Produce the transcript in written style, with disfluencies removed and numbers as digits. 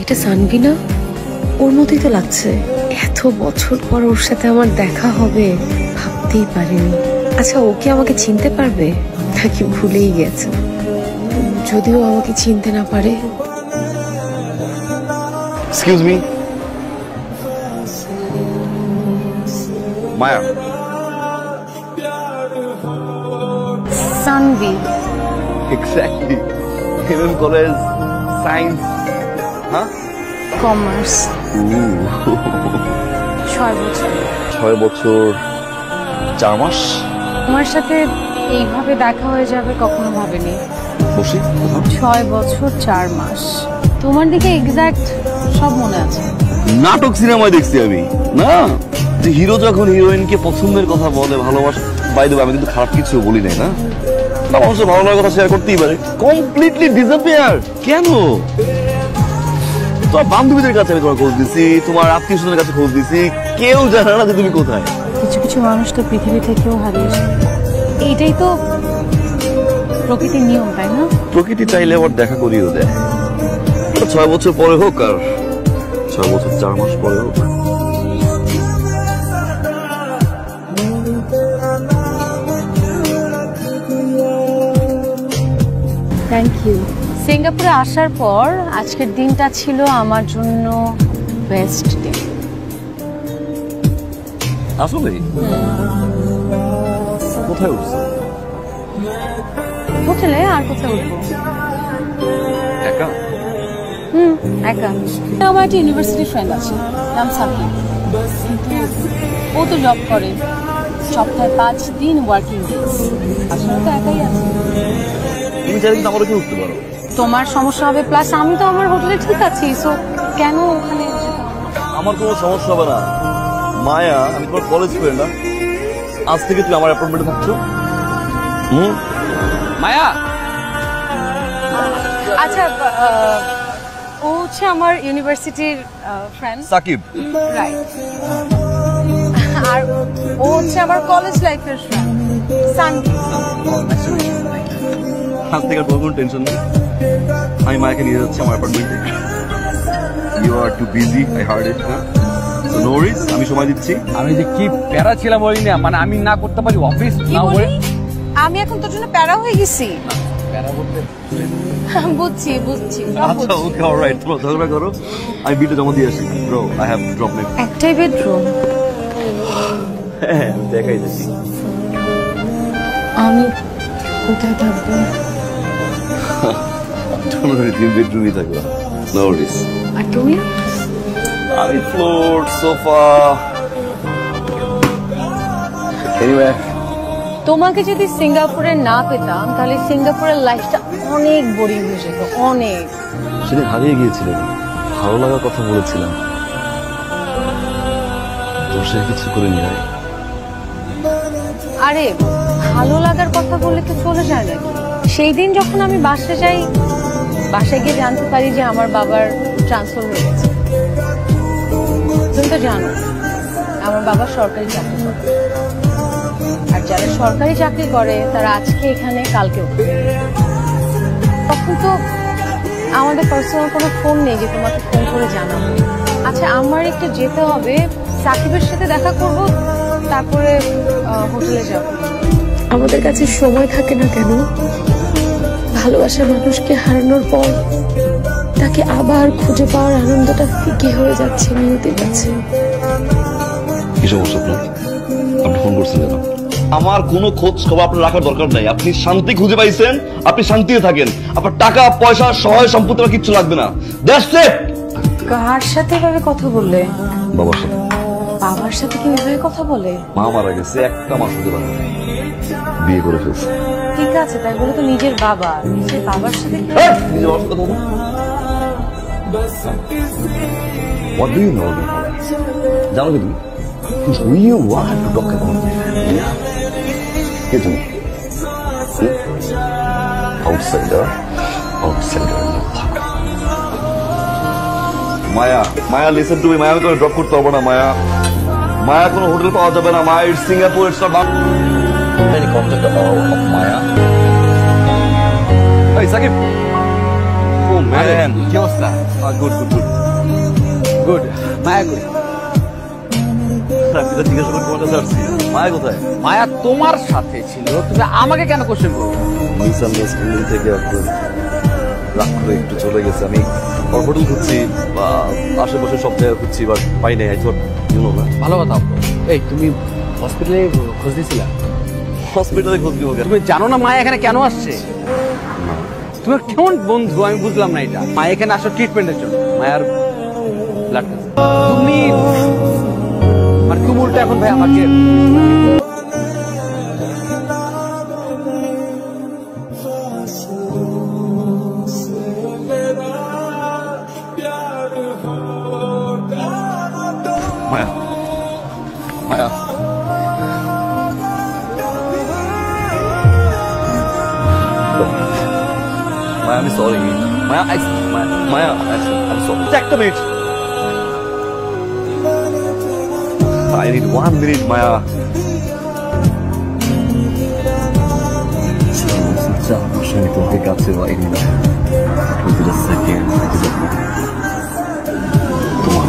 এটা সানভি না? ওর মতোই তো লাগছে। এত বছর পর ওর সাথে আমার দেখা হবে ভাবতেই পারিনি। আচ্ছা, ও কি আমাকে চিনতে পারবে নাকি ভুলেই গেছে? যদিও আমাকে চিনতে না পারে। Excuse me, Maya. Sanvi. Exactly. MM college, science, হ্যাঁ কমার্স। 6 বছর। 6 বছর 4 মাস। তোমার সাথে এইভাবে দেখা হয়ে যাবে কখনো ভাবিনি। বসি। 6 বছর 4 মাস। তোমার দিকে এক্সাক্ট সব মনে আছে। নাটক সিনেমায় দেখছি আমি, না যে হিরো যখন হিরোইনকে পছন্দের কথা বলে, ভালোবাসা। বাই দ্য ওয়ে, আমি কিন্তু খারাপ কিছু বলি নাই, না মানুষের ভালো লাগার কথা শেয়ার করতেই পারে। কমপ্লিটলি ডিসঅ্যাপিয়ার কেন? তোমার বান্ধবীদের কাছে আমি তোমার খোঁজ দিছি, তোমার আত্মীয় স্বজনের কাছে খোঁজ দিছি, কেউ জানে না যে তুমি কোথায়। কিছু কিছু মানুষ তো পৃথিবী থেকেও হারিয়ে যায়। এইটাই তো প্রকৃতির নিয়ম, তাই না? প্রকৃতি চাইলে আবার দেখা করিয়েও দেয়। 6 বছর পরে হোক আর 6 বছর 4 মাস পরে হোক। Thank you. সিঙ্গাপুরে আসার পর আজকের দিনটা ছিল আমার জন্য বেস্ট ডে। আসলে কোথায় উঠছে? হোটেলে। আর কোথায় উঠবো? একা? একা। আমার একটা ইউনিভার্সিটি ফ্রেন্ড আছে, নাম সাকিব। কিন্তু ও তো জব করে, সপ্তাহে 5 দিন ওয়ার্কিং ডেজ। আসলে তো একাই আছে। তুমি চাইলে কিন্তু আমার ওখানে উঠতে পারো। তোমার সমস্যা হবে, প্লাস আমি তো আমার হোটেলে ঠিক আছি, সো কেন ওখানে? আমার কোনো সমস্যা হবে না মায়া, আমি তোমার কলেজ ফ্রেন্ড না। আজ থেকে তুমি আমার অ্যাপার্টমেন্টে থাকছো। মায়া। আচ্ছা, ও হচ্ছে আমার ইউনিভার্সিটির ফ্রেন্ড সাকিব। রাইট। আর ও হচ্ছে আমার কলেজ লাইফের ফ্রেন্ড সানভি। আজ থেকে আর কোনো টেনশন নেই, আমি মায়াকে নিয়ে যাচ্ছি আমার অ্যাপার্টমেন্টে। You are too busy, I heard it. No worries, আমি সময় দিচ্ছি। আমি যে কি প্যারা ছিলাম বলি না, মানে আমি না করতে পারি অফিস না হয়ে। আমি এখন তোর জন্য প্যারা হয়ে গেছি। প্যারা বলতে বুঝছি বুঝছি। আচ্ছা ওকে, অলরাইট, তোমরা ঝগড়া করো, আমি বিলটা জমা দিয়ে আসি। Bro, I have drop next. একটাই বেডরুম? হ্যাঁ, দেখাই যাচ্ছি। আমি কোথায় থাকবো? তোমরা 3 বেডরুমই থাকবা, নো ওয়ারিজ। আর তুমি? আমি ফ্লোর, সোফা, এনিওয়ে। তোমাকে যদি সিঙ্গাপুরে না পেতাম তাহলে সিঙ্গাপুরের লাইফটা অনেক বোরিং হয়ে যেত, অনেক। সেদিন হারিয়ে গিয়েছিলেন, ভালো লাগার কথা বলেছিলাম, দোষে কিছু করে নিয়ে। আরে ভালো লাগার কথা বলে তো চলে যায় নাকি? সেই দিন যখন আমি বাসায় যাই, বাসায় গিয়ে জানতে পারি যে আমার বাবার ট্রান্সফার হয়ে গেছে। তুমি তো জানো আমার বাবা সরকারি চাকরি করে, আর যারা সরকারি চাকরি করে তারা আজকে এখানে, কালকে উঠবে। তখন তো আমাদের পার্সোনাল কোনো ফোন নেই যে তোমাকে ফোন করে জানাবো। আচ্ছা, আমার একটু যেতে হবে, সাকিবের সাথে দেখা করব, তারপরে হোটেলে যাব। আমাদের কাছে সময় থাকে না কেন? ভালোবাসার মানুষকে হারানোর পর তাকে আবার খুঁজে পাওয়ার আনন্দটা ফিকে হয়ে যাচ্ছে নিয়তির কাছে। কি সমস্যা আপনার? আপনি ফোন করছেন কেন? আমার কোনো খোঁজ খবর আপনার রাখার দরকার নাই। আপনি শান্তি খুঁজে পাইছেন, আপনি শান্তিতে থাকেন। আপনার টাকা পয়সা সহায় সম্পত্তি আমার কিচ্ছু লাগবে না। That's it. কার সাথে এভাবে কথা বললে? বাবার সাথে। বাবার সাথে কি এভাবে কথা বলে? মা মারা গেছে, একটা মাস হতে পারে, বিয়ে করে ফেলছে। ঠিক আছে, তাই বলে তো নিজের বাবা, নিজের বাবার সাথে কি? নিজের বাবার সাথে কথা বলো। What do you know about her? জানো কি তুমি? Who you want to talk about? কে তুমি? Outsider, outsider. Maya, Maya listen to me. Maya, আমি তোমাকে ড্রপ করতে পারবো না মায়া। মায়া, কোনো হোটেল পাওয়া যাবে না Maya. It's Singapore, it's not any contact of Maya. এই সাকিব। ও ম্যান, কি অবস্থা? Good good good good. Maya কই? আপনি তো জিজ্ঞাসা করে তোমার কাছে আসছি। মায়া কোথায়? মায়া তোমার সাথে ছিল, তুমি আমাকে কেন কোশ্চেন করো? মিসআন্ডারস্ট্যান্ডিং থেকে আপনার রাগ করে একটু চলে গেছে। আমি ওর হোটেল খুঁজছি বা আশেপাশে সব জায়গায় খুঁজছি, বাট পাই নাই। আই থট ইউ নো না। ভালো কথা। এই তুমি হসপিটালে খোঁজ দিয়েছিলা? হসপিটালে খোঁজ দিব কেন? তুমি জানো না মায়া এখানে কেন আসছে? তোমার কেমন বন্ধু আমি বুঝলাম না এটা। মায়া এখানে আসো ট্রিটমেন্টের জন্য, মায়ার ব্লাড তুমি মানে তুমি উল্টা এখন ভাই আমাকে মায়া, মায়া, মায়া, আমি সরি। মায়া, মায়া, আমি সরি। একটা minute. I need 1 minute, Maya. আমি তোমাকে কাছে পাইনি না। সেকেন্ড তোমার